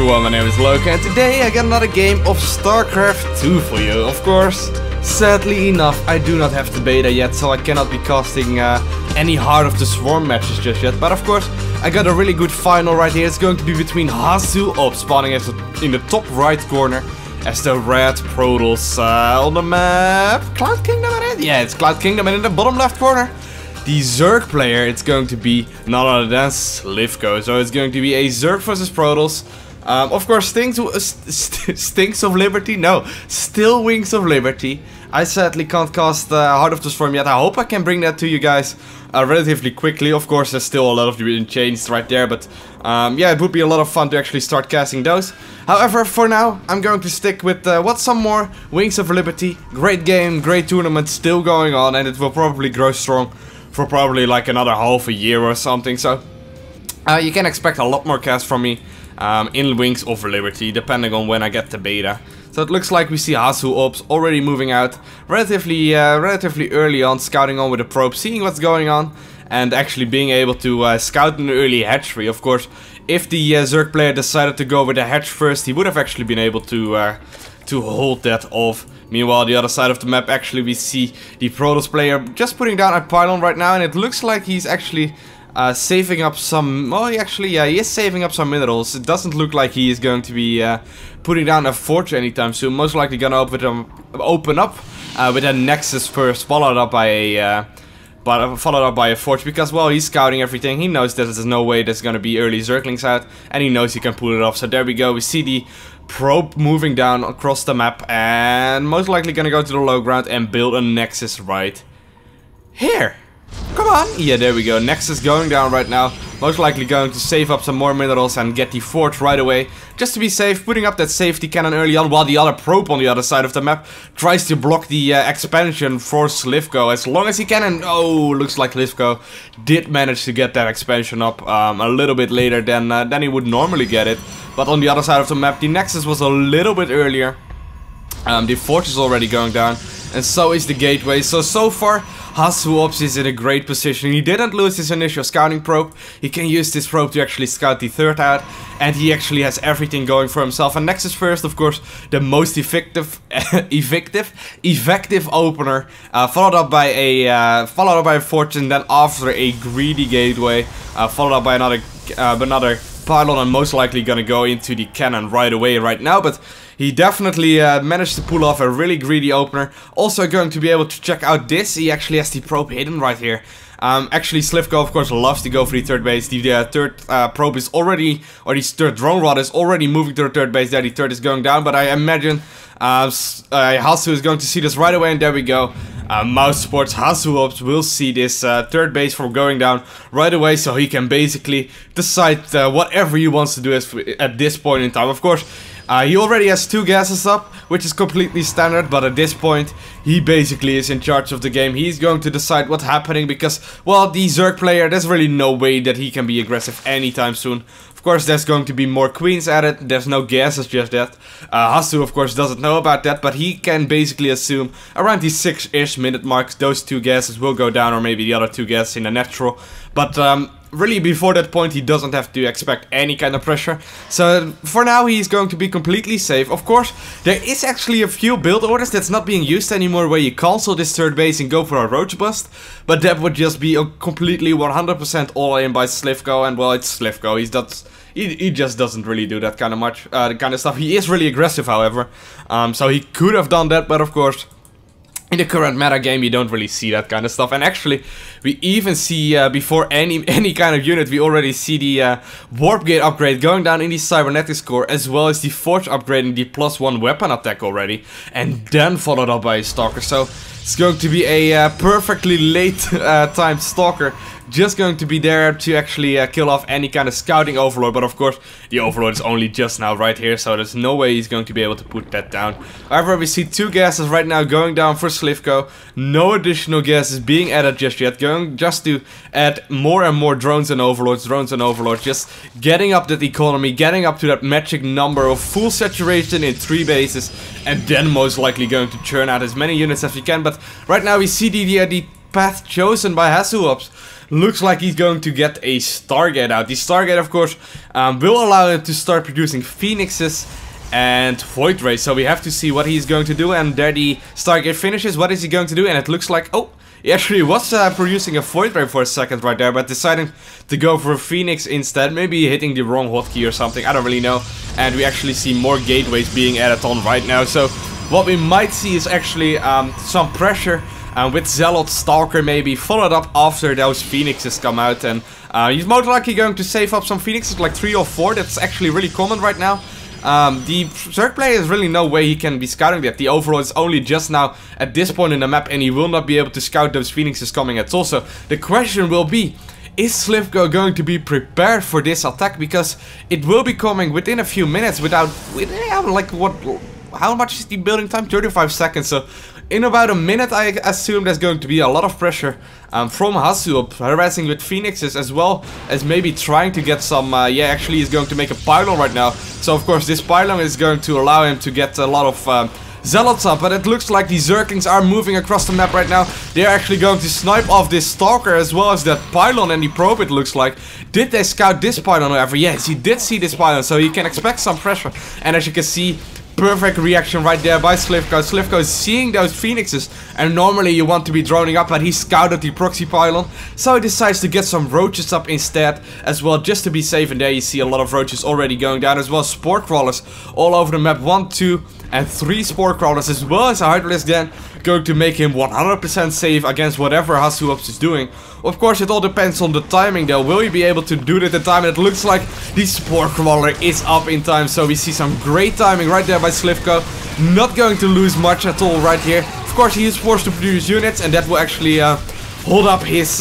everyone, my name is Lowko and today I got another game of StarCraft II for you. Of course, sadly enough, I do not have the beta yet, so I cannot be casting any Heart of the Swarm matches just yet. But of course, I got a really good final right here. It's going to be between HasuObs spawning in the top right corner as the red protoss on the map. Cloud Kingdom it is? Yeah, it's Cloud Kingdom, and in the bottom left corner, the Zerg player, it's going to be none other than Slivko. So it's going to be a Zerg versus Protoss. Of course, Stinks of Liberty? No, still Wings of Liberty. I sadly can't cast Heart of the Storm yet. I hope I can bring that to you guys relatively quickly. Of course, there's still a lot of changes right there, but yeah, it would be a lot of fun to actually start casting those. However, for now, I'm going to stick with what's some more Wings of Liberty. Great game, great tournament still going on, and it will probably grow strong for probably like another half a year or something. So you can expect a lot more casts from me in Wings of Liberty, depending on when I get the beta. So it looks like we see HasuObs already moving out relatively early on, scouting on with a probe, seeing what's going on, and actually being able to scout an early hatchery. Of course, if the Zerg player decided to go with the hatch first, he would have actually been able to hold that off. Meanwhile, the other side of the map, actually we see the Protoss player just putting down a pylon right now, and it looks like he's actually saving up some... Well, he is saving up some minerals. It doesn't look like he is going to be putting down a forge anytime soon. Most likely gonna open up with a Nexus first, followed up by a forge, because, well, he's scouting everything. He knows that there's no way there's gonna be early Zerglings out, and he knows he can pull it off. So there we go. We see the probe moving down across the map, and most likely gonna go to the low ground and build a Nexus right here. Come on! Yeah, there we go. Nexus going down right now. Most likely going to save up some more minerals and get the forge right away. Just to be safe, putting up that safety cannon early on, while the other probe on the other side of the map tries to block the expansion for Slivko as long as he can. And oh, looks like Slivko did manage to get that expansion up a little bit later than he would normally get it. But on the other side of the map, the Nexus was a little bit earlier. The forge is already going down, and so is the gateway. So far, HasuObs is in a great position. He didn't lose his initial scouting probe. He can use this probe to actually scout the third out, and he actually has everything going for himself. And Nexus first, of course, the most effective opener, followed up by a forge, and then after a greedy gateway, followed up by another pylon, and most likely gonna go into the cannon right away right now. But he definitely managed to pull off a really greedy opener. Also going to be able to check out this. He actually has the probe hidden right here. Actually, Slivko, of course, loves to go for the third base. The third probe is already, or the third drone rod is already moving to the third base. There, the third is going down, but I imagine Hasu is going to see this right away, and there we go. Mouse Sports HasuObs will see this third base from going down right away, so he can basically decide whatever he wants to do at this point in time. Of course, he already has 2 gases up, which is completely standard, but at this point, he basically is in charge of the game. He's going to decide what's happening because, well, the Zerg player, there's really no way that he can be aggressive anytime soon. Of course, there's going to be more queens added, there's no gases just yet. Hasu, of course, doesn't know about that, but he can basically assume around the 6-ish minute mark, those 2 gases will go down, or maybe the other 2 gases in a natural. But really, before that point, he doesn't have to expect any kind of pressure. So for now, he's going to be completely safe. Of course, there is actually a few build orders that's not being used anymore, where you cancel this third base and go for a roach bust. But that would just be a completely 100% all in by Slivko, and well, it's Slivko. He just doesn't really do that kind of stuff. He is really aggressive, however. So he could have done that, but of course, in the current meta game, you don't really see that kind of stuff. And actually, we even see, before any kind of unit, we already see the Warp Gate upgrade going down in the Cybernetics core, as well as the Forge upgrading the +1 weapon attack already, and then followed up by a Stalker. So it's going to be a perfectly late timed Stalker, just going to be there to actually kill off any kind of scouting overlord. But of course, the overlord is only just now right here, so there's no way he's going to be able to put that down. However, we see 2 gases right now going down for Slivko. No additional gases being added just yet, going just to add more and more drones and overlords, just getting up that economy, getting up to that magic number of full saturation in 3 bases, and then most likely going to churn out as many units as we can. But right now we see the path chosen by HasuObs. looks like he's going to get a Stargate out. The Stargate, of course, will allow him to start producing Phoenixes and Void Rays. So we have to see what he's going to do. And there the Stargate finishes. What is he going to do? And it looks like, oh, he actually was producing a Void Ray for a second right there, but deciding to go for a Phoenix instead. Maybe hitting the wrong hotkey or something, I don't really know. And we actually see more gateways being added on right now. So what we might see is actually some pressure with Zealot, Stalker maybe, followed up after those Phoenixes come out. And he's most likely going to save up some Phoenixes, like 3 or 4, that's actually really common right now. The Zerg player has really no way he can be scouting that. The Overlord is only just now at this point in the map and he will not be able to scout those Phoenixes coming at all. So the question will be, is Slivko going to be prepared for this attack? Because it will be coming within a few minutes without, like what, how much is the building time? 35 seconds. So in about a minute I assume there's going to be a lot of pressure from Hasu harassing with Phoenixes, as well as maybe trying to get some, yeah, actually he's going to make a pylon right now. So of course this pylon is going to allow him to get a lot of Zealots up, but it looks like the Zerglings are moving across the map right now. They're actually going to snipe off this Stalker as well as that pylon and the probe, it looks like. Did they scout this pylon however? Yes, he did see this pylon, so you can expect some pressure. And as you can see, perfect reaction right there by Slivko. Slivko is seeing those Phoenixes, and normally you want to be droning up, but he scouted the proxy pylon, so he decides to get some roaches up instead as well, just to be safe. And there you see a lot of roaches already going down, as well as spore crawlers all over the map. 1, 2 and 3 spore crawlers, as well as a Hydralisk Den, going to make him 100% safe against whatever HasuObs is doing. Of course, it all depends on the timing though. Will he be able to do it at the time? And it looks like the spore crawler is up in time, so we see some great timing right there by Slivko. Not going to lose much at all right here. Of course, he is forced to produce units, and that will actually hold up his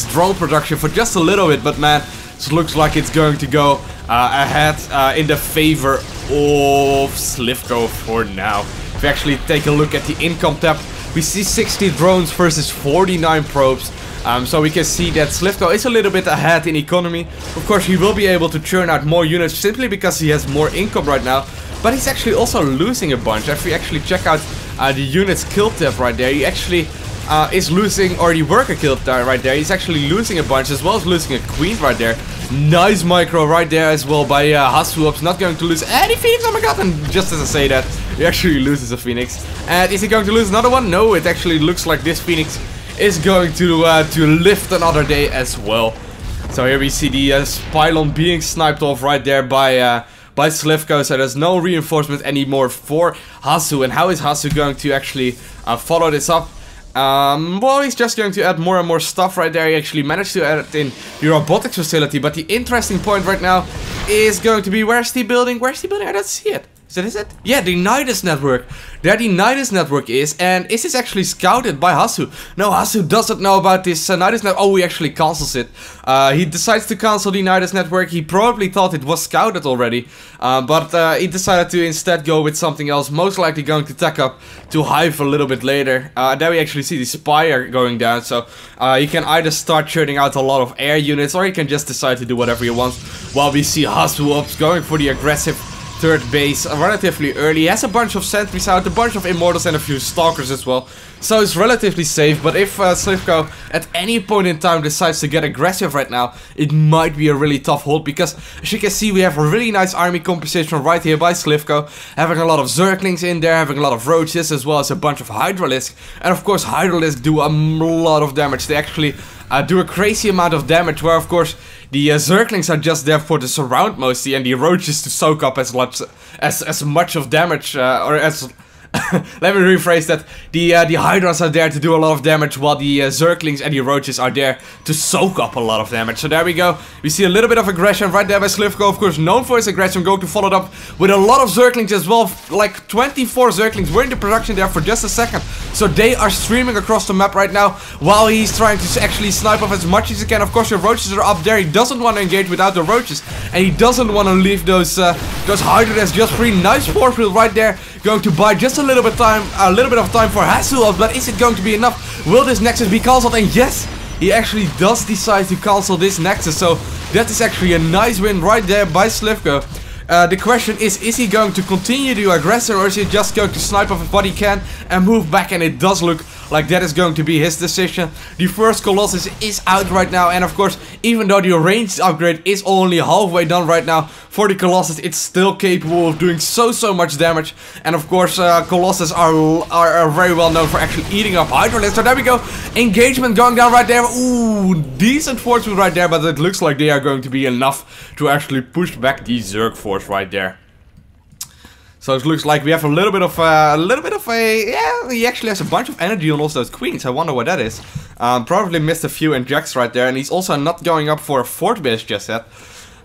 drone production for just a little bit. But man, it looks like it's going to go ahead in the favor of Slivko for now. If we actually take a look at the income tab, we see 60 drones versus 49 probes. So we can see that Slivko is a little bit ahead in economy. Of course, he will be able to churn out more units simply because he has more income right now. But he's actually also losing a bunch. If we actually check out the units kill tab right there, he actually is losing, or the worker kill tab right there, he's actually losing a bunch, as well as losing a queen right there. Nice micro right there as well by HasuObs, not going to lose any Phoenix. Oh my god, and just as I say that, he actually loses a Phoenix. And is he going to lose another one? No, it actually looks like this Phoenix is going to lift another day as well. So here we see the pylon being sniped off right there by Slivko, so there's no reinforcement anymore for Hasu. And how is Hasu going to actually follow this up? Well, he's just going to add more and more stuff right there. He actually managed to add it in the robotics facility, but the interesting point right now is going to be, where's the building? Where's the building? I don't see it. Is it? Yeah, the Nidus network. There the Nidus network is, and is this actually scouted by Hasu? No, Hasu doesn't know about this Nidus network. Oh, he actually cancels it. He decides to cancel the Nidus network. He probably thought it was scouted already, but he decided to instead go with something else. Most likely going to tack up to Hive a little bit later. There we actually see the Spire going down, so he can either start churning out a lot of air units, or he can just decide to do whatever he wants. While we see HasuObs going for the aggressive third base relatively early. He has a bunch of sentries out, a bunch of immortals and a few stalkers as well. So it's relatively safe, but if Slivko at any point in time decides to get aggressive right now, it might be a really tough hold, because as you can see, we have a really nice army composition right here by Slivko, having a lot of Zerglings in there, having a lot of roaches, as well as a bunch of Hydralisk. And of course, Hydralisk do a lot of damage. They actually do a crazy amount of damage, where of course the Zerglings are just there for the surround mostly, and the roaches to soak up as much of damage, or as let me rephrase that. The Hydras are there to do a lot of damage, while the Zerglings and the roaches are there to soak up a lot of damage. So there we go. We see a little bit of aggression right there by Slivko, of course, known for his aggression, going to follow it up with a lot of Zerglings as well. Like 24 Zerglings were in the production there for just a second. So they are streaming across the map right now, while he's trying to actually snipe off as much as he can. Of course, the roaches are up there. He doesn't want to engage without the roaches, and he doesn't want to leave those Hydras just free. Nice force field right there, going to buy just a little bit of time for HasuObs, but is it going to be enough? Will this Nexus be cancelled? And yes, he actually does decide to cancel this Nexus, so that is actually a nice win right there by Slivko. The question is he going to continue to aggress, or is he just going to snipe off what he can and move back? And it does look like that is going to be his decision. The first Colossus is out right now, and of course, even though the ranged upgrade is only halfway done right now for the Colossus, it's still capable of doing so much damage. And of course, Colossus are very well known for actually eating up Hydralisks. So there we go, engagement going down right there. Ooh, decent force field right there, but it looks like they are going to be enough to actually push back the Zerg force right there. So it looks like we have a little bit of yeah, he actually has a bunch of energy on all those queens. I wonder what that is. Probably missed a few injects right there, and he's also not going up for a fort base just yet.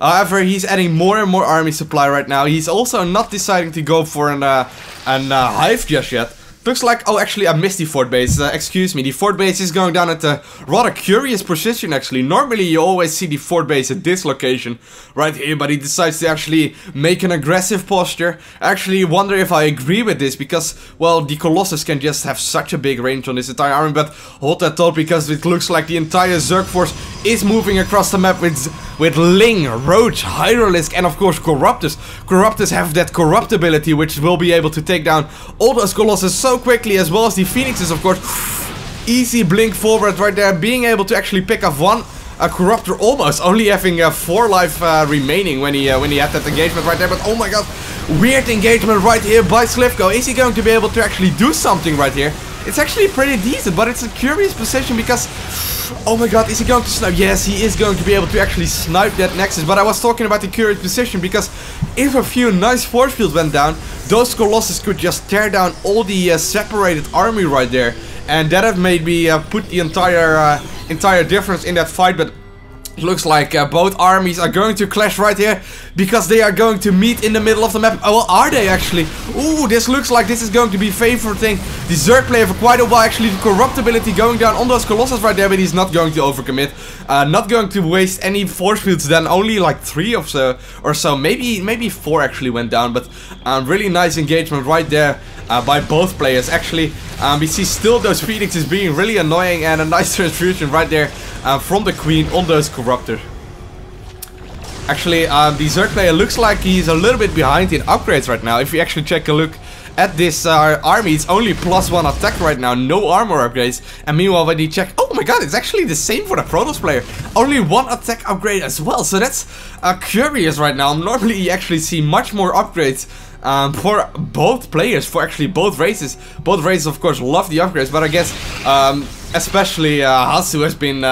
However, he's adding more and more army supply right now. He's also not deciding to go for an hive just yet. Looks like, oh, actually I missed the fort base, excuse me. The fort base is going down at a rather curious position actually. Normally you always see the fort base at this location right here, but he decides to actually make an aggressive posture. I actually wonder if I agree with this, because, well, the Colossus can just have such a big range on this entire army, but hold that thought, because it looks like the entire Zerg force is moving across the map with Ling, Roach, Hydralisk, and of course Corruptors. Corruptors have that corruptibility, which will be able to take down all those Colossus so quickly, as well as the Phoenixes, of course. Easy blink forward right there, being able to actually pick off one Corruptor, almost only having 4 life remaining when he had that engagement right there. But oh my god, weird engagement right here by Slivko. Is he going to be able to actually do something right here? It's actually pretty decent, but it's a curious position because, oh my god, is he going to snipe? Yes, he is going to be able to actually snipe that Nexus. But I was talking about the curious position because if a few nice force fields went down, those Colossus could just tear down all the separated army right there. And that have made me put the entire difference in that fight. But it looks like both armies are going to clash right here, because they are going to meet in the middle of the map. Oh, well, are they actually? Ooh, this looks like this is going to be favoriting the Zerg player for quite a while. Actually, the corruptibility going down on those Colossus right there, but he's not going to overcommit. Not going to waste any force fields then. Only like 3 or so. Maybe 4 actually went down, but really nice engagement right there by both players. Actually, we see still those Phoenixes being really annoying, and a nice transfusion right there from the Queen on those Corruptors. Actually, the Zerg player looks like he's a little bit behind in upgrades right now. If we actually check a look at this army, it's only +1 attack right now, no armor upgrades. And meanwhile, when you check, oh my god, it's actually the same for the Protoss player, only 1 attack upgrade as well. So that's curious right now. Normally you actually see much more upgrades for both players, for actually both races. Both races, of course, love the upgrades, but I guess especially Hasu has been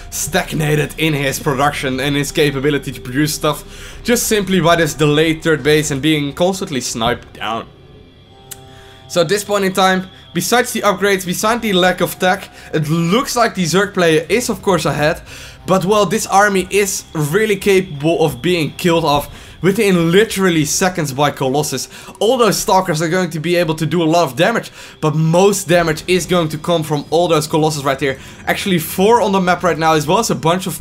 stagnated in his production and his capability to produce stuff, just simply by this delayed third base and being constantly sniped down. So at this point in time, besides the upgrades, besides the lack of tech, it looks like the Zerg player is of course ahead. But well, this army is really capable of being killed off within literally seconds by Colossus. All those Stalkers are going to be able to do a lot of damage, but most damage is going to come from all those Colossus right here. Actually 4 on the map right now, as well as a bunch of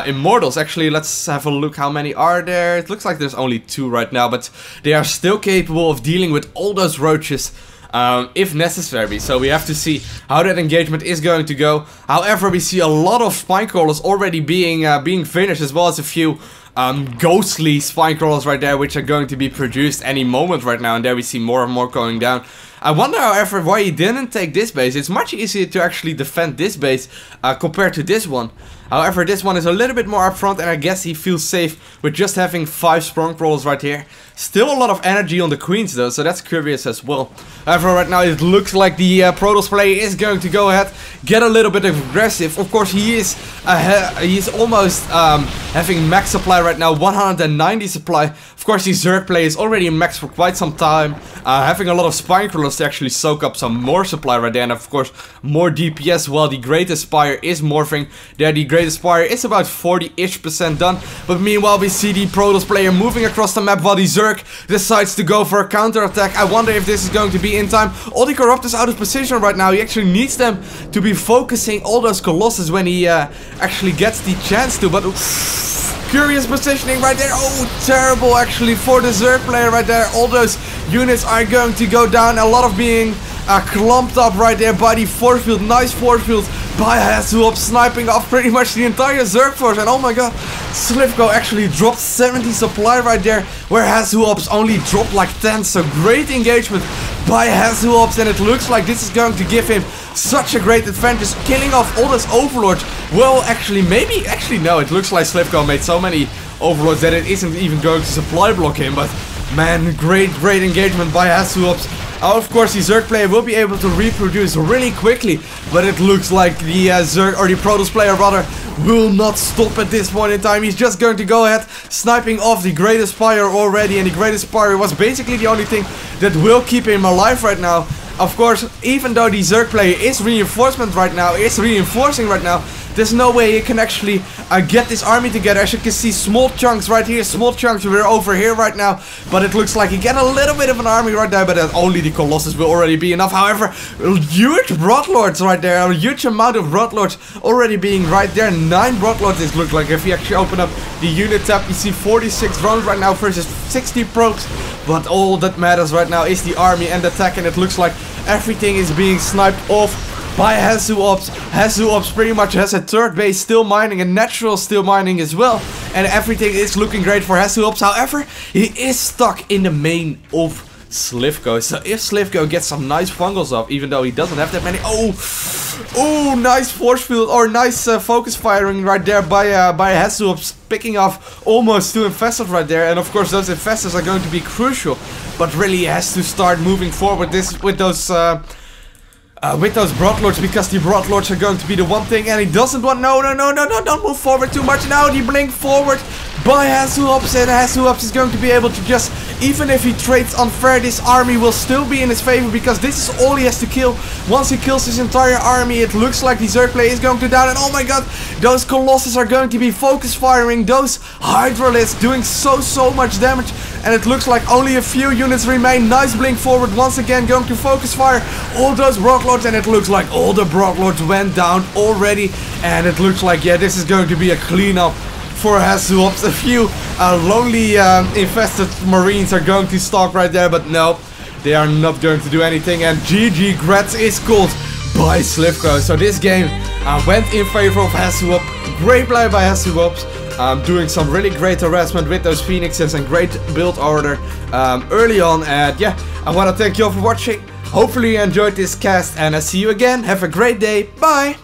Immortals. Actually, let's have a look how many are there. It looks like there's only 2 right now, but they are still capable of dealing with all those roaches if necessary. So we have to see how that engagement is going to go. However, we see a lot of Spinecrawlers already being finished, as well as a few ghostly Spinecrawlers right there, which are going to be produced any moment right now. And there we see more and more going down. I wonder, however, why he didn't take this base. It's much easier to actually defend this base compared to this one. However, this one is a little bit more upfront, and I guess he feels safe with just having 5 Spinecrawlers right here. Still a lot of energy on the Queens though, so that's curious as well. However, right now it looks like the Protoss player is going to go ahead, get a little bit aggressive. Of course, he is he's almost having max supply right now, 190 supply. Of course, the Zerg player is already max for quite some time, having a lot of Spinecrawlers to actually soak up some more supply right there, and of course more DPS. While the Greatest Spire is morphing there, the Greatest Spire is about 40-ish% done. But meanwhile, we see the Protoss player moving across the map while the Zerg decides to go for a counter attack. I wonder if this is going to be in time. All the Corruptors out of position right now. He actually needs them to be focusing all those Colossus when he actually gets the chance to. But curious positioning right there. Oh, terrible actually for the Zerg player right there. All those units are going to go down. A lot of being clumped up right there by the force field. Nice force field by HasuObs, sniping off pretty much the entire Zerg force. And oh my god, Slivko actually dropped 70 supply right there, where HasuObs only dropped like 10. So great engagement by HasuObs, and it looks like this is going to give him such a great advantage, killing off all those overlords. Well, actually no, it looks like Slivko made so many overlords that it isn't even going to supply block him. But man, great engagement by HasuObs. Of course, the Zerg player will be able to reproduce really quickly, but it looks like the Zerg, or the protoss player rather, will not stop at this point in time. He's just going to go ahead, sniping off the Greatest Spire already, and the Greatest Spire was basically the only thing that will keep him alive right now. Of course, even though the Zerg player is reinforcing right now, there's no way he can actually get this army together. As you can see, small chunks right here, small chunks we're over here right now. But it looks like he get a little bit of an army right there, but only the Colossus will already be enough. However, huge Broodlords right there, a huge amount of Broodlords already being right there. 9 Broodlords it looks like. If you actually open up the unit tab, you see 46 drones right now versus 60 procs. But all that matters right now is the army and the attack, and it looks like everything is being sniped off by HasuObs. HasuObs pretty much has a third base still mining, a natural still mining as well, and everything is looking great for HasuObs. However, he is stuck in the main of Slivko. So if Slivko gets some nice fungals off, even though he doesn't have that many. Oh, nice force field, or nice focus firing right there by HasuObs, picking off almost 2 infestors right there. And of course, those infestors are going to be crucial, but really he has to start moving forward with those Broodlords, because the Broodlords are going to be the one thing, and he doesn't want. No, don't move forward too much. Now the blink forward by HasuObs, and HasuObs is going to be able to just, even if he trades unfair, this army will still be in his favor, because this is all he has to kill. Once he kills his entire army, it looks like the Zerg player is going to down, and oh my god, those Colossus are going to be focus firing, those Hydralisks doing so much damage, and it looks like only a few units remain. Nice blink forward, once again going to focus fire all those Broodlords, and it looks like all the Broodlords went down already, and it looks like, yeah, this is going to be a cleanup for HasuObs. A few lonely infested marines are going to stalk right there, but no, they are not going to do anything, and GG Gratz is called by Slivko. So this game went in favor of HasuObs. Great play by HasuObs. Doing some really great harassment with those Phoenixes and great build order early on. And yeah, I want to thank you all for watching. Hopefully you enjoyed this cast, and I see you again. Have a great day. Bye!